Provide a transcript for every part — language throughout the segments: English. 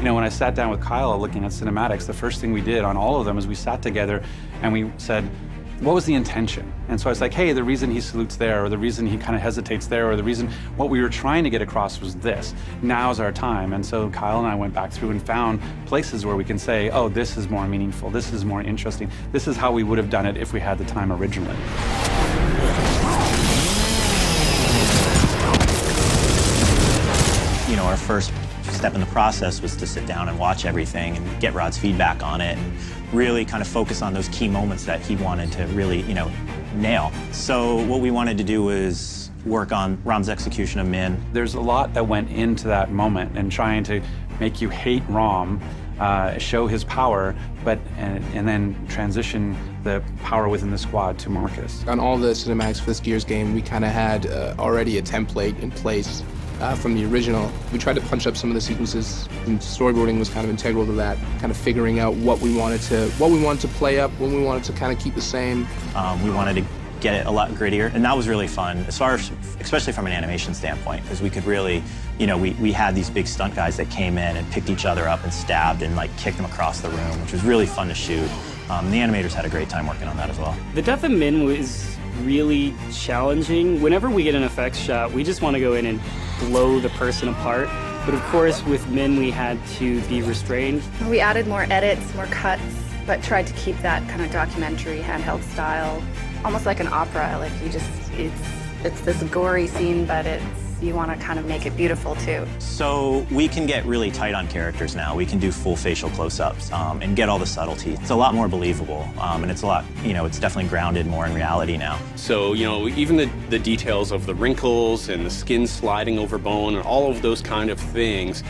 You know, when I sat down with Kyle looking at cinematics, the first thing we did on all of them is we sat together and we said, what was the intention? And so I was like, hey, the reason he salutes there, or the reason he kind of hesitates there, or the reason what we were trying to get across was this. Now's our time. And so Kyle and I went back through and found places where we can say, oh, this is more meaningful, this is more interesting, this is how we would have done it if we had the time originally. You know, our first step in the process was to sit down and watch everything and get Rod's feedback on it and really kind of focus on those key moments that he wanted to really, you know, nail. So what we wanted to do was work on Rom's execution of Min. There's a lot that went into that moment and trying to make you hate Rom, show his power, but and then transition the power within the squad to Marcus. On all the cinematics for this Gears game, we kind of had already a template in place from the original. We tried to punch up some of the sequences, and storyboarding was kind of integral to that, kind of figuring out what we wanted to play up, when we wanted to kind of keep the same. We wanted to get it a lot grittier, and that was really fun, as far as, especially from an animation standpoint, because we could really, you know, we had these big stunt guys that came in and picked each other up and stabbed and like kicked them across the room, which was really fun to shoot. The animators had a great time working on that as well. The death of Min was really challenging. Whenever we get an effects shot, we just want to go in and blow the person apart. But of course, with Min, we had to be restrained. We added more edits, more cuts, but tried to keep that kind of documentary handheld style, almost like an opera. Like it's this gory scene, but you want to kind of make it beautiful too. So we can get really tight on characters now. We can do full facial close-ups and get all the subtlety. It's a lot more believable, and it's a lot, you know, it's definitely grounded more in reality now. So, you know, even the details of the wrinkles and the skin sliding over bone and all of those kind of things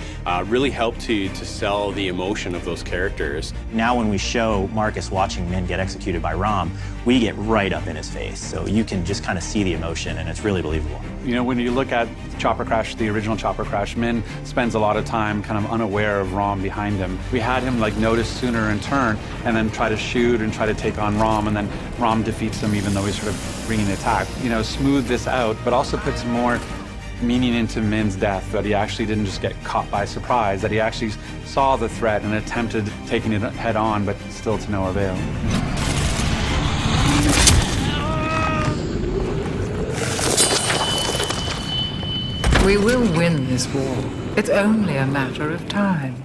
really help to sell the emotion of those characters. Now when we show Marcus watching Min get executed by Rom, we get right up in his face. So you can just kind of see the emotion, and it's really believable. You know, when you look at Chopper Crash, the original Chopper Crash, Min spends a lot of time kind of unaware of Rom behind him. We had him like notice sooner and turn, and then try to shoot and try to take on Rom, and then Rom defeats him even though he's sort of bringing the attack. You know, smooth this out, but also put some more meaning into Min's death, that he actually didn't just get caught by surprise, that he actually saw the threat and attempted taking it head on, but still to no avail. We will win this war. It's only a matter of time.